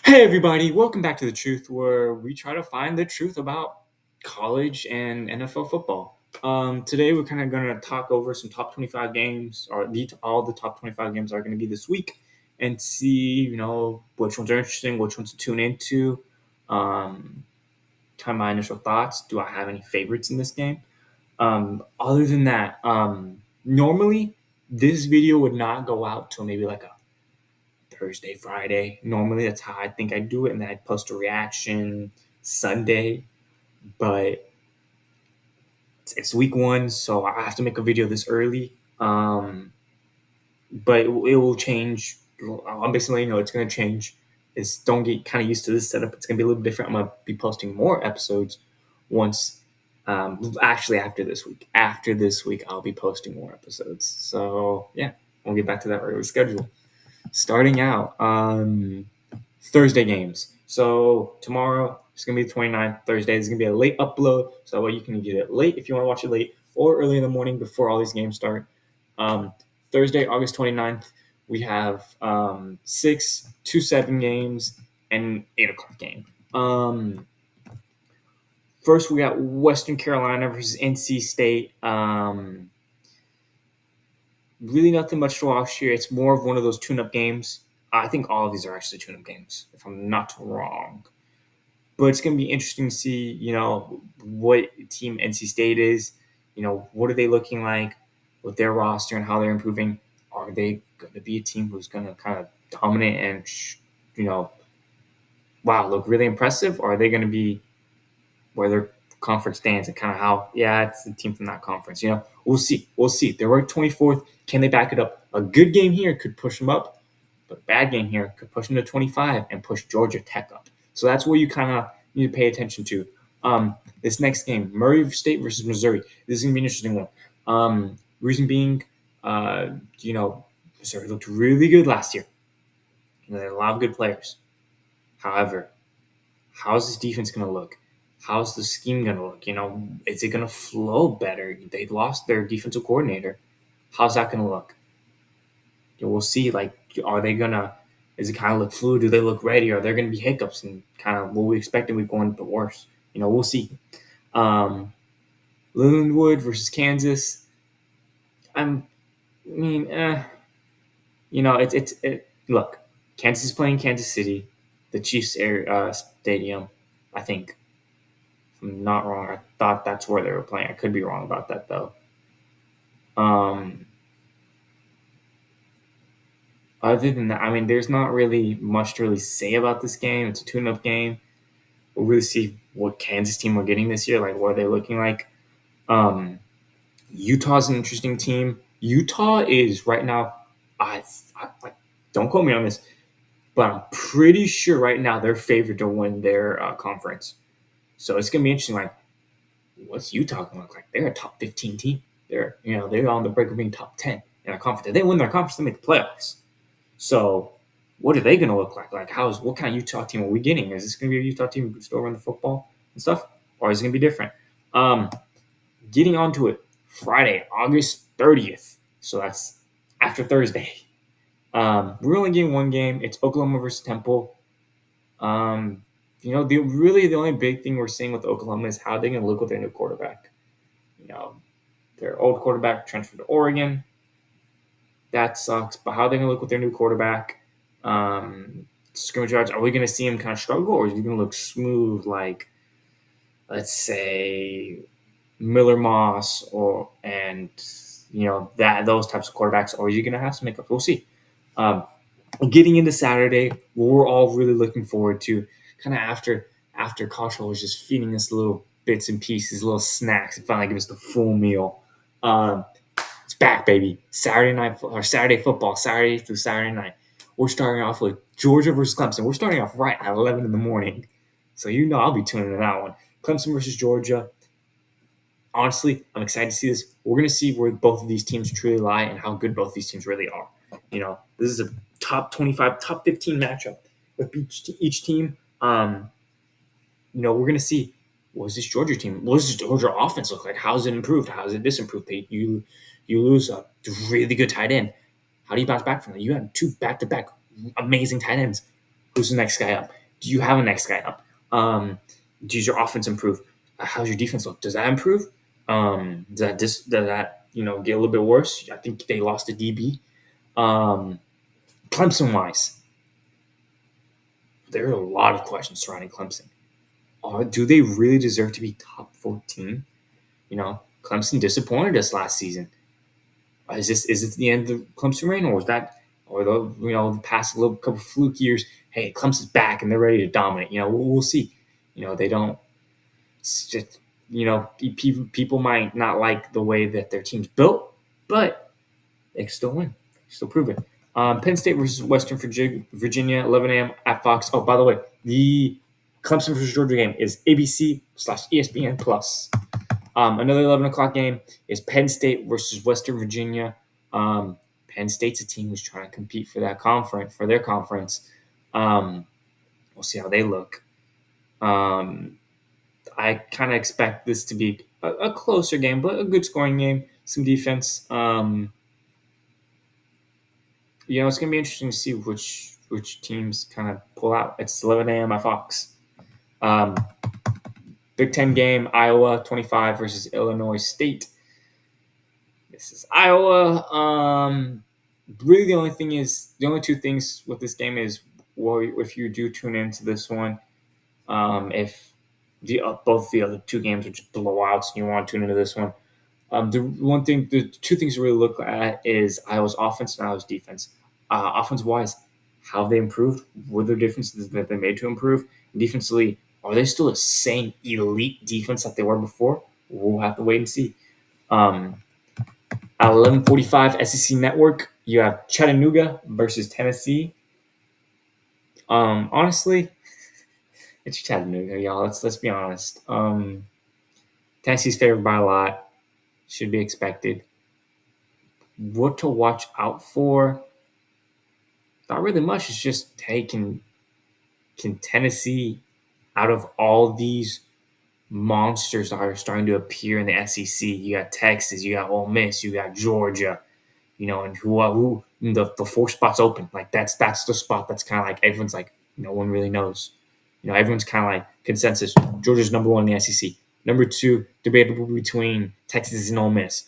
Hey everybody, welcome back to The Truth, where we try to find the truth about college and NFL football. Today we're kind of going to talk over some top 25 games, or all the top 25 games are going to be this week, and see, which ones are interesting, which ones to tune into. Um, Kind of my initial thoughts. Do I have any favorites in this game? Other than that, normally this video would not go out till maybe like a Thursday, Friday. Normally, that's how I think I do it, and then I'd post a reaction Sunday. But it's week one, so I have to make a video this early. But it will change. I'm basically, it's going to change. Is don't get kind of used to this setup. It's going to be a little different. I'm going to be posting more episodes once. Actually, after this week. After this week, I'll be posting more episodes. So yeah, we'll get back to that regular schedule. Starting out, Thursday games. So tomorrow it's gonna be the 29th. Thursday is gonna be a late upload, so that way you can get it late if you want to watch it late, or early in the morning before all these games start. Um, Thursday, August 29th, we have 6, 2, 7 games and 8 o'clock game. First, we got Western Carolina versus NC State. Really nothing much to watch here. It's more of one of those tune-up games. I think all of these are actually tune-up games, if I'm not wrong. But it's going to be interesting to see, what team NC State is. What are they looking like with their roster and how they're improving? Are they going to be a team who's going to kind of dominate and, look really impressive? Or are they going to be where their conference stands and kind of how, it's the team from that conference. We'll see. We'll see. They're ranked 24th. Can they back it up? A good game here could push them up, but a bad game here could push them to 25 and push Georgia Tech up. So that's where you kind of need to pay attention to. This next game, Murray State versus Missouri. This is going to be an interesting one. Reason being, Missouri looked really good last year. They had a lot of good players. However, how's this defense going to look? How's the scheme going to look? Is it going to flow better? They lost their defensive coordinator. How's that going to look? We'll see. Are they going to, is it kind of look fluid? Do they look ready? Are there going to be hiccups and kind of what we expect in week one, but worse? We'll see. Linwood versus Kansas. Look, Kansas is playing Kansas City, the Chiefs stadium, I think. If I'm not wrong, I thought that's where they were playing. I could be wrong about that though. Other than that, there's not really much to really say about this game. It's a tune-up game. We'll really see what Kansas team we're getting this year. Like, what are they looking like? Utah's an interesting team. Utah is right now. I don't quote me on this, but I'm pretty sure right now they're favored to win their conference. So it's gonna be interesting. Like, what's Utah gonna look like? They're a top 15 team. They're on the break of being top 10 in a conference. If they win their conference, they make the playoffs. So what are they gonna look like? Like, what kind of Utah team are we getting? Is this gonna be a Utah team who can still run the football and stuff, or is it gonna be different? Getting onto it, Friday, August 30th. So that's after Thursday. We're only getting one game. It's Oklahoma versus Temple. The only big thing we're seeing with Oklahoma is how they're going to look with their new quarterback. Their old quarterback transferred to Oregon. That sucks. But how they're going to look with their new quarterback? Scrimmage yards. Are we going to see him kind of struggle, or is he going to look smooth like, let's say, Miller Moss those types of quarterbacks, or are you going to have some makeup? We'll see. Getting into Saturday, what we're all really looking forward to, kind of after college was just feeding us little bits and pieces, little snacks, and finally give us the full meal. It's back, baby. Saturday football, Saturday through Saturday night. We're starting off with Georgia versus Clemson. We're starting off right at 11 in the morning. So I'll be tuning in that one. Clemson versus Georgia. Honestly, I'm excited to see this. We're going to see where both of these teams truly lie and how good both these teams really are. This is a top 25, top 15 matchup with each team. We're going to see, what does this Georgia team, what does this Georgia offense look like? How's it improved? How's it disimproved? You lose a really good tight end. How do you bounce back from that? You had 2 back-to-back amazing tight ends. Who's the next guy up? Do you have a next guy up? Does your offense improve? How's your defense look? Does that improve? Does that get a little bit worse? I think they lost a DB. Um, Clemson wise, there are a lot of questions surrounding Clemson. Do they really deserve to be top 14? Clemson disappointed us last season. Is this the end of the Clemson reign, or is that, or the past little couple fluke years? Hey, Clemson's back and they're ready to dominate. We'll see. They don't. It's just, people might not like the way that their team's built, but they can still win, still prove it. Penn State versus Western Virginia, 11 a.m. at Fox. Oh, by the way, the Clemson versus Georgia game is ABC/ESPN Plus. Another 11 o'clock game is Penn State versus Western Virginia. Penn State's a team who's trying to compete for their conference. We'll see how they look. I kind of expect this to be a closer game, but a good scoring game. Some defense. It's going to be interesting to see which teams kind of pull out. It's 11 a.m. at Fox. Um, Big Ten game, Iowa 25 versus Illinois State. This is Iowa. Really, the only two things with this game is, well, if you do tune into this one, if both the other two games are just blowouts and you want to tune into this one, the two things to really look at is Iowa's offense and Iowa's defense. Offense wise, how have they improved? What are the differences that they made to improve? And defensively, are they still the same elite defense that they were before? We'll have to wait and see. At 11:45 SEC Network, you have Chattanooga versus Tennessee. Honestly, it's Chattanooga, y'all. Let's be honest. Tennessee's favored by a lot. Should be expected. What to watch out for? Not really much. It's just, hey, can Tennessee, out of all these monsters that are starting to appear in the SEC, you got Texas, you got Ole Miss, you got Georgia, and who the four spots open. Like that's the spot that's kind of like everyone's like no one really knows. Everyone's kind of like consensus. Georgia's number one in the SEC. Number two, debatable between Texas and Ole Miss.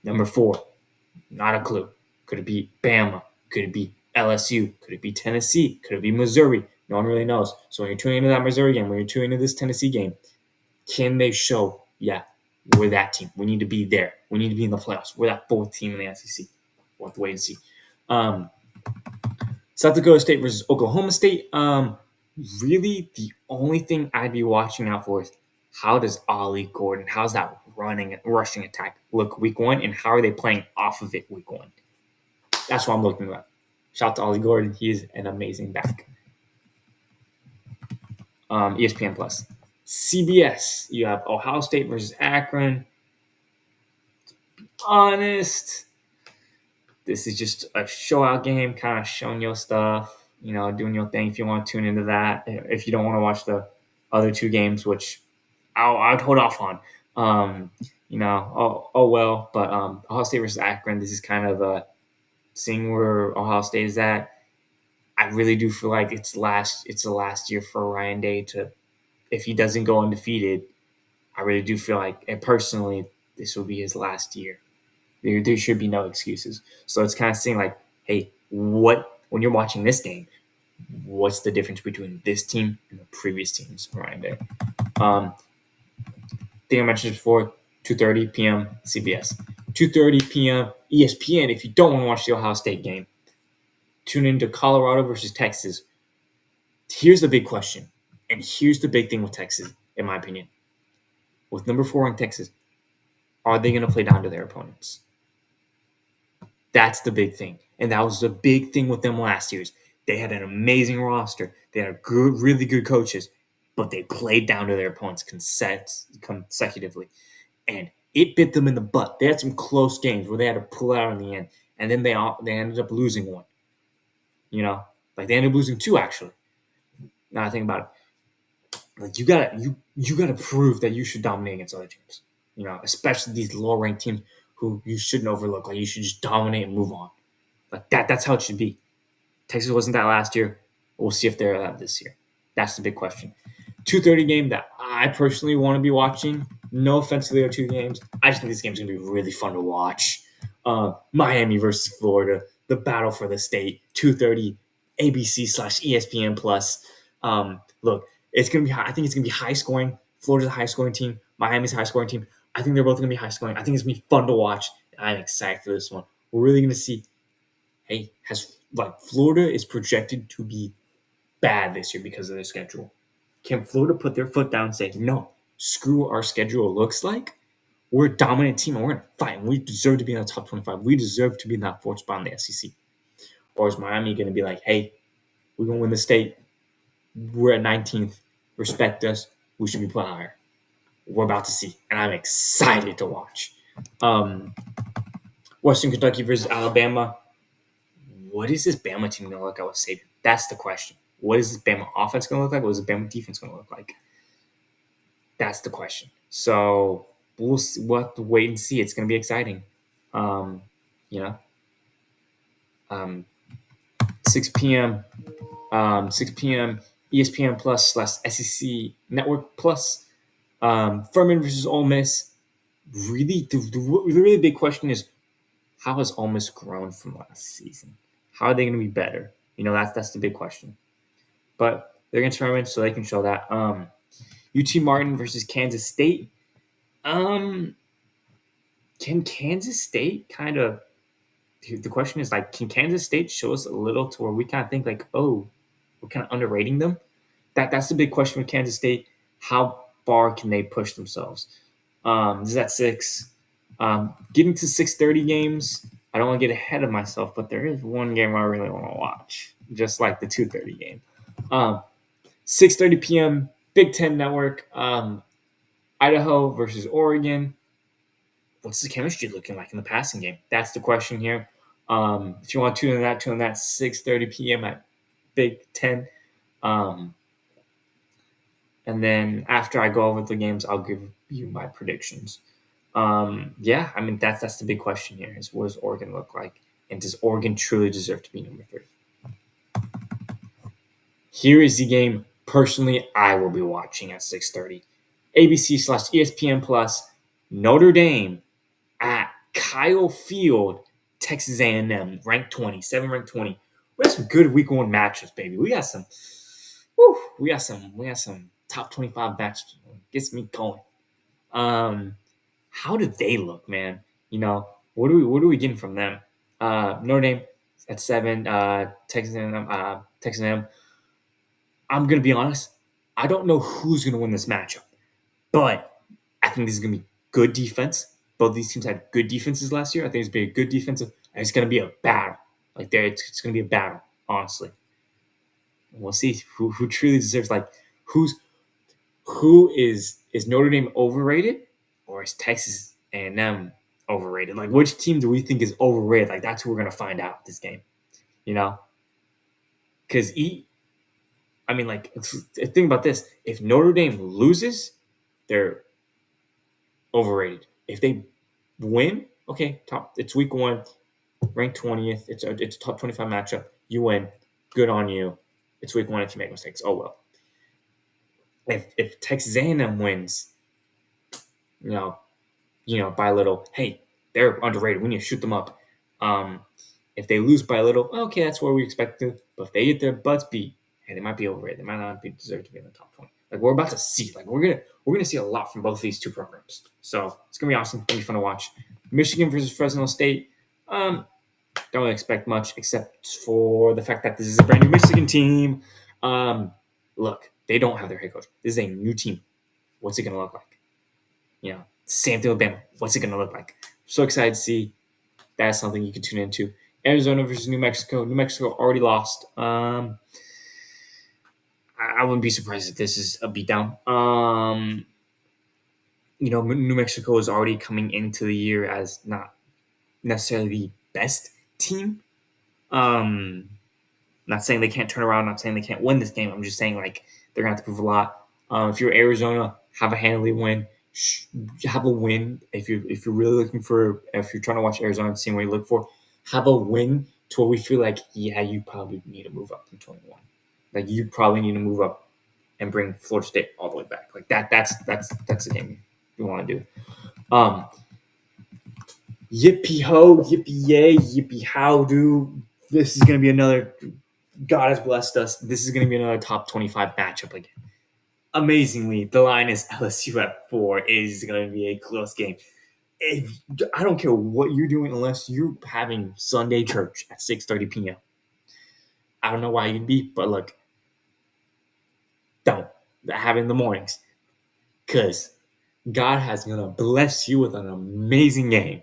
Number four, not a clue. Could it be Bama? Could it be LSU? Could it be Tennessee? Could it be Missouri? No one really knows. So when you're tuning into that Missouri game, when you're tuning into this Tennessee game, can they show, yeah, we're that team. We need to be there. We need to be in the playoffs. We're that fourth team in the SEC. We'll have to wait and see. South Dakota State versus Oklahoma State. Really, the only thing I'd be watching out for is how does Ollie Gordon, how's that rushing attack look week one, and how are they playing off of it week one? That's what I'm looking at. Shout out to Ollie Gordon. He is an amazing back. ESPN Plus. CBS, you have Ohio State versus Akron. Honest, this is just a show out game, kind of showing your stuff, doing your thing if you want to tune into that. If you don't want to watch the other two games, which I'd hold off on. Oh well. But Ohio State versus Akron, this is kind of seeing where Ohio State is at. I really do feel like it's the last year for Ryan Day to, if he doesn't go undefeated, I really do feel like, and personally, this will be his last year. There should be no excuses. So it's kind of seeing like, hey, when you're watching this game, what's the difference between this team and the previous teams Ryan Day? I think I mentioned before, 2:30 p.m. CBS, 2:30 p.m. ESPN. If you don't want to watch the Ohio State game, tune into Colorado versus Texas. Here's the big question, and here's the big thing with Texas, in my opinion. With number 4 in Texas, are they going to play down to their opponents? That's the big thing. And that was the big thing with them last year. They had an amazing roster. They had really good coaches, but they played down to their opponents consecutively. And it bit them in the butt. They had some close games where they had to pull out in the end. And then they ended up losing one. Like they ended up losing 2, actually. Now I think about it. Like you gotta prove that you should dominate against other teams. Especially these lower ranked teams who you shouldn't overlook. Like you should just dominate and move on. Like that's how it should be. Texas wasn't that last year. We'll see if they're that this year. That's the big question. 2:30 game that I personally want to be watching. No offense to the other two games. I just think this game's going to be really fun to watch. Miami versus Florida, the battle for the state, 2:30 ABC/ESPN Plus. Look, it's going to be. I think it's going to be high scoring. Florida's a high scoring team. Miami's a high scoring team. I think they're both going to be high scoring. I think it's going to be fun to watch. I'm excited for this one. We're really going to see. Hey, Florida is projected to be bad this year because of their schedule. Can Florida put their foot down and say, no, screw our schedule looks like? We're a dominant team and we're going to fight. And we deserve to be in the top 25. We deserve to be in that fourth spot in the SEC. Or is Miami going to be like, hey, we're going to win the state. We're at 19th. Respect us. We should be playing higher. We're about to see. And I'm excited to watch. Western Kentucky versus Alabama. What is this Bama team going to look like with Saban? That's the question. What is this Bama offense going to look like? What is the Bama defense going to look like? That's the question. So we'll have to wait and see. It's going to be exciting. Um, you know, um, 6 p.m. 6 p.m. ESPN Plus / SEC Network Plus. Furman versus Ole Miss. Really, the really big question is, how has Ole Miss grown from last season? How are they going to be better? That's the big question. But they're against Furman, so they can show that. UT Martin versus Kansas State. Can Kansas State kind of? The question is can Kansas State show us a little to where we kind of think oh, we're kind of underrating them? That's the big question with Kansas State. How far can they push themselves? This is at 6. Getting to 6:30 games. I don't want to get ahead of myself, but there is one game I really want to watch, just like the 2:30 game. 6:30 p.m. Big Ten Network. Idaho versus Oregon. What's the chemistry looking like in the passing game? That's the question here. If you want to tune in that 6:30 p.m. at Big Ten. And then after I go over the games, I'll give you my predictions. That's the big question here is what does Oregon look like? And does Oregon truly deserve to be number 3? Here is the game personally I will be watching at 6:30. ABC/ESPN Plus, Notre Dame at Kyle Field, Texas A&M, ranked 20, 7 ranked 20. We have some good week 1 matchups, baby. We got some top 25 matchups. Gets me going. How do they look, man? What are we getting from them? Notre Dame at 7, Texas A&M. I'm gonna be honest. I don't know who's gonna win this matchup, but I think this is gonna be good defense. Both these teams had good defenses last year. I think it's gonna be a good defensive. And it's gonna be a battle. It's gonna be a battle. Honestly, we'll see who truly deserves. Who is Notre Dame overrated, or is Texas A&M overrated? Which team do we think is overrated? That's who we're gonna find out this game. Because think about this. If Notre Dame loses, they're overrated. If they win, okay, it's week 1, ranked 20th. It's a top 25 matchup. You win. Good on you. It's week 1 if you make mistakes. Oh, well. If Texas A&M wins, by a little, hey, they're underrated. We need to shoot them up. If they lose by a little, okay, that's where we expect to. But if they get their butts beat, hey, they might be overrated. They might not be deserved to be in the top 20. We're about to see. We're gonna see a lot from both of these two programs. So it's gonna be awesome. It's gonna be fun to watch. Michigan versus Fresno State. Don't really expect much except for the fact that this is a brand new Michigan team. Look, they don't have their head coach. This is a new team. What's it gonna look like? Same thing with Bama. What's it gonna look like? So excited to see. That's something you can tune into. Arizona versus New Mexico. New Mexico already lost. I wouldn't be surprised if this is a beatdown. New Mexico is already coming into the year as not necessarily the best team. Not saying they can't turn around. Not saying they can't win this game. I'm just saying they're gonna have to prove a lot. If you're Arizona, have a handily win. Have a win if you're really looking for, if you're trying to watch Arizona and seeing what you look for, have a win to where we feel you probably need to move up from 21. You probably need to move up and bring Florida State all the way back. Like that's the game you want to do. Um, Yippee ho, yippee yay, yippee how do. This is going to be another. God has blessed us. This is going to be another top 25 matchup again. Amazingly, the line is LSU at 4. It is going to be a close game. If, I don't care what you're doing unless you're having Sunday church at 6:30 p.m. I don't know why you'd be, but look, don't have it in the mornings because God has going to bless you with an amazing game.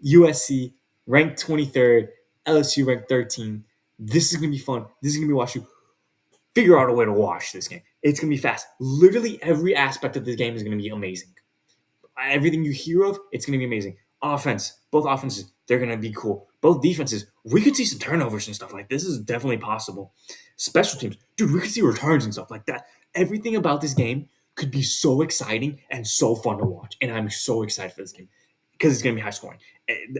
USC ranked 23rd, LSU ranked 13th. This is going to be fun. This is going to be watching. Figure out a way to watch this game. It's going to be fast. Literally every aspect of this game is going to be amazing. Everything you hear of, it's going to be amazing. Offense, both offenses, they're going to be cool. Both defenses, we could see some turnovers and stuff like this is definitely possible. Special teams, dude, we could see returns and stuff like that. Everything about this game could be so exciting and so fun to watch. And I'm so excited for this game because it's going to be high scoring.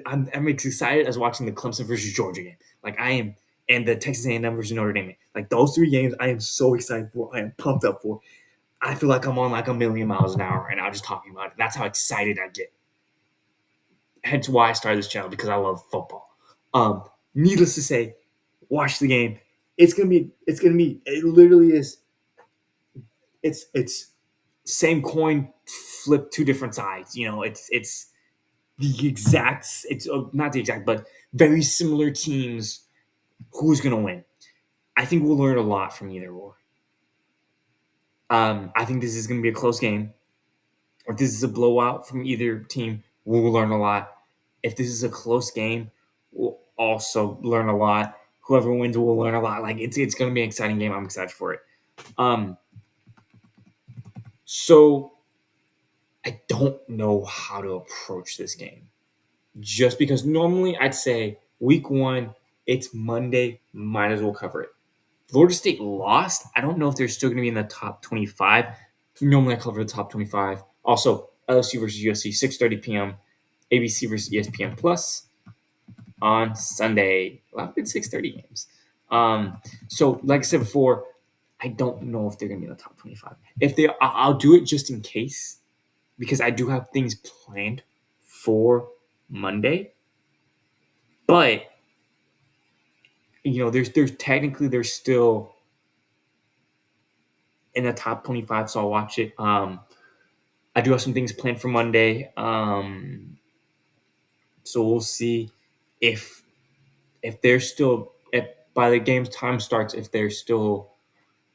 I'm excited as watching the Clemson versus Georgia game. Like I am, and the Texas A&M versus Notre Dame. Like those 3 games, I am so excited for. I am pumped up for. I feel like I'm on like a million miles an hour right now just talking about it. That's how excited I get. Hence why I started this channel because I love football. Needless to say, watch the game. It's gonna be. It literally is. It's same coin, flip 2 different sides. You know, it's the exact. It's not the exact, but very similar teams. Who's gonna win? I think we'll learn a lot from either or. I think this is gonna be a close game. If this is a blowout from either team, we'll learn a lot. If this is a close game, we'll also learn a lot. Whoever wins will learn a lot. Like it's going to be an exciting game. I'm excited for it. Um, so I don't know how to approach this game, just because normally I'd say week 1, it's Monday, might as well cover it. Florida State lost. I don't know if they're still going to be in the top 25. Normally I cover the top 25. Also, LSU versus USC, 6:30 p.m. ABC versus ESPN Plus on Sunday. A lot of good 6:30 games. So, like I said before, I don't know if they're going to be in the top 25. If they, I'll do it just in case because I do have things planned for Monday. But there's technically they're still in the top 25, so I'll watch it. I do have some things planned for Monday. So we'll see if they're still if by the game's time starts if they're still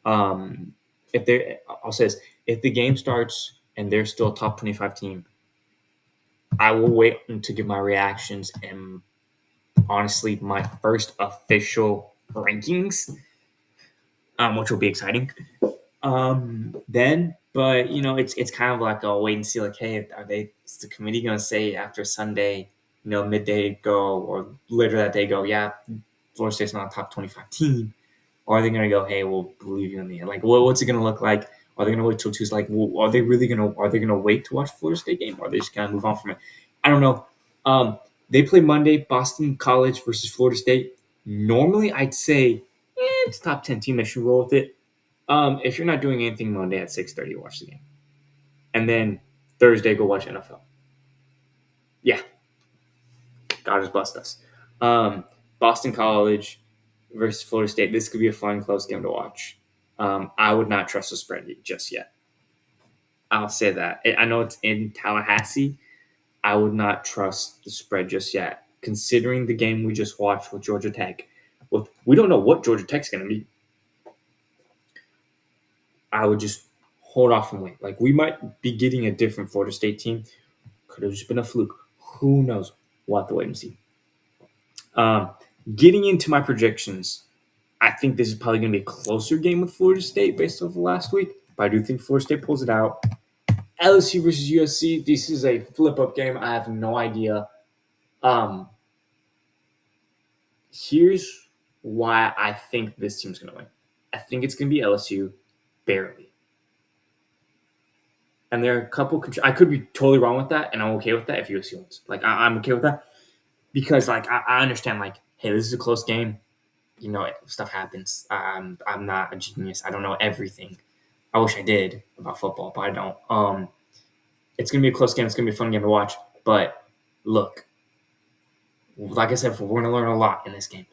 if they I'll say this if the game starts and they're still a top 25 team, I will wait to give my reactions and honestly my first official rankings, which will be exciting. Then, but it's kind of like a wait and see. Like, hey, is the committee gonna say after Sunday, midday go or later that day go? Yeah, Florida State's not a top 25 team. Or are they gonna go? Hey, we'll believe you in the end. Like, what's it gonna look like? Are they gonna wait till Tuesday? Like, are they really gonna? Are they gonna wait to watch Florida State game? Or are they just gonna move on from it? I don't know. They play Monday, Boston College versus Florida State. Normally, I'd say it's top 10 team. They should roll with it. If you're not doing anything Monday at 6:30, watch the game, and then Thursday go watch NFL. Yeah, God has blessed us. Boston College versus Florida State. This could be a fun, close game to watch. I would not trust the spread just yet. I'll say that. I know it's in Tallahassee. I would not trust the spread just yet, considering the game we just watched with Georgia Tech. We don't know what Georgia Tech's going to be. I would just hold off and wait. Like we might be getting a different Florida State team. Could have just been a fluke. Who knows? We'll have to wait and see. Um, Getting into my projections, I think this is probably going to be a closer game with Florida State based off of last week. But I do think Florida State pulls it out. LSU versus USC. This is a flip-up game. I have no idea. Here's why I think this team's going to win. I think it's going to be LSU, barely. And there are a couple. I could be totally wrong with that, and I'm okay with that if USC wins. Like I'm okay with that because like I understand. Like, hey, this is a close game. Stuff happens. I'm not a genius. I don't know everything. I wish I did about football, but I don't. It's gonna be a close game. It's gonna be a fun game to watch. But look, like I said, we're gonna learn a lot in this game.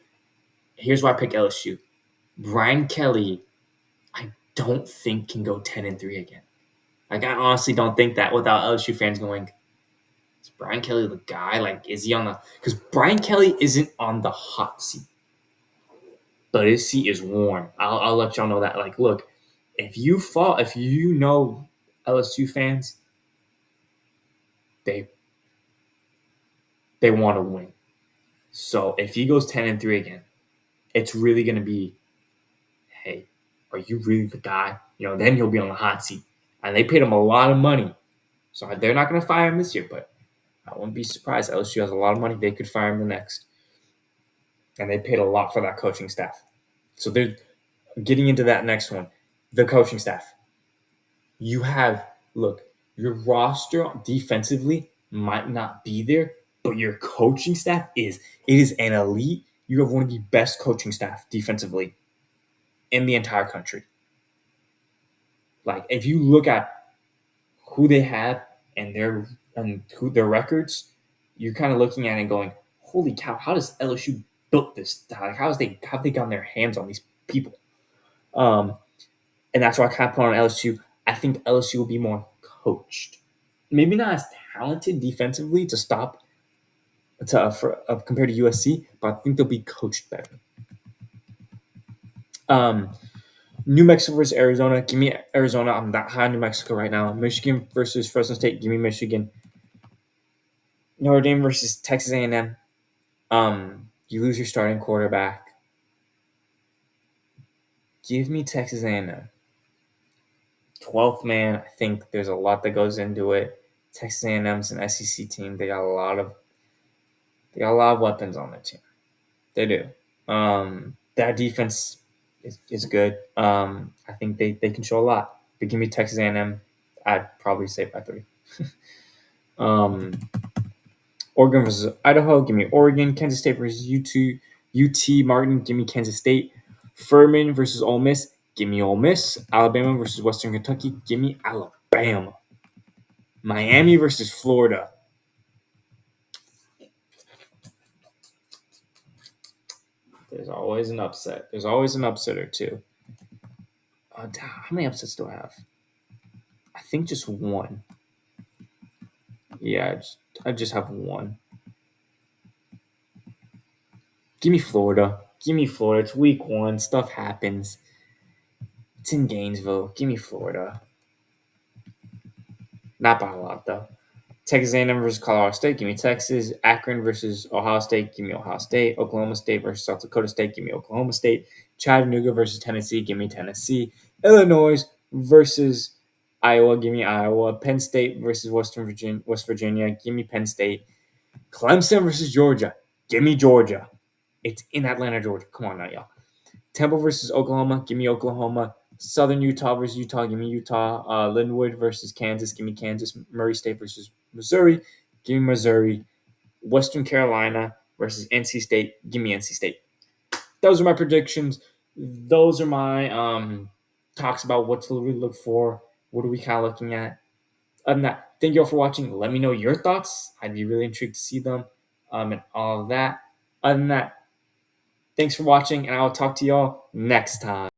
Here's why I pick LSU. Brian Kelly, I don't think can go 10-3 again. Like I honestly don't think that without LSU fans going, is Brian Kelly the guy? Like, is he on the? Because Brian Kelly isn't on the hot seat, but his seat is warm. I'll let y'all know that. Like, look, if you know LSU fans, they they want to win. So if he goes 10-3 again, it's really gonna be, hey, are you really the guy? Then he'll be on the hot seat. And they paid him a lot of money. So they're not gonna fire him this year, but I wouldn't be surprised. LSU has a lot of money. They could fire him the next. And they paid a lot for that coaching staff. So they're getting into that next one. The coaching staff. You have, look, your roster defensively might not be there, but your coaching staff is. It is an elite. You have one of the best coaching staff defensively in the entire country. Like if you look at who they have their records, you're kind of looking at it and going, "Holy cow! How does LSU built this? Like how have they gotten their hands on these people?" Um, and that's why I kind of put on LSU. I think LSU will be more coached, maybe not as talented defensively to stop compared to USC, but I think they'll be coached better. Um, New Mexico versus Arizona. Give me Arizona. I'm that high on New Mexico right now. Michigan versus Fresno State. Give me Michigan. Notre Dame versus Texas A&M. You lose your starting quarterback. Give me Texas A&M. 12th man. I think there's a lot that goes into it. Texas A&M's an SEC team. They got a lot of weapons on their team. They do. That defense is good. I think they can show a lot. But give me Texas A&M. I'd probably say by 3. Oregon versus Idaho. Give me Oregon. Kansas State versus UT Martin. Give me Kansas State. Furman versus Ole Miss. Give me Ole Miss. Alabama versus Western Kentucky. Give me Alabama. Miami versus Florida. There's always an upset. There's always an upset or two. How many upsets do I have? I think just one. Yeah, I just have one. Give me Florida. Give me Florida. It's week 1. Stuff happens. It's in Gainesville. Give me Florida. Not by a lot, though. Texas A&M versus Colorado State. Give me Texas. Akron versus Ohio State. Give me Ohio State. Oklahoma State versus South Dakota State. Give me Oklahoma State. Chattanooga versus Tennessee. Give me Tennessee. Illinois versus Iowa. Give me Iowa. Penn State versus West Virginia. Give me Penn State. Clemson versus Georgia. Give me Georgia. It's in Atlanta, Georgia. Come on now, y'all. Temple versus Oklahoma. Give me Oklahoma. Southern Utah versus Utah. Give me Utah. Linwood versus Kansas. Give me Kansas. Murray State versus Missouri. Give me Missouri. Western Carolina versus NC State. Give me NC State. Those are my predictions. Those are my talks about what to really look for. What are we kind of looking at? Other than that, thank you all for watching. Let me know your thoughts. I'd be really intrigued to see them and all of that. Other than that, thanks for watching, and I'll talk to y'all next time.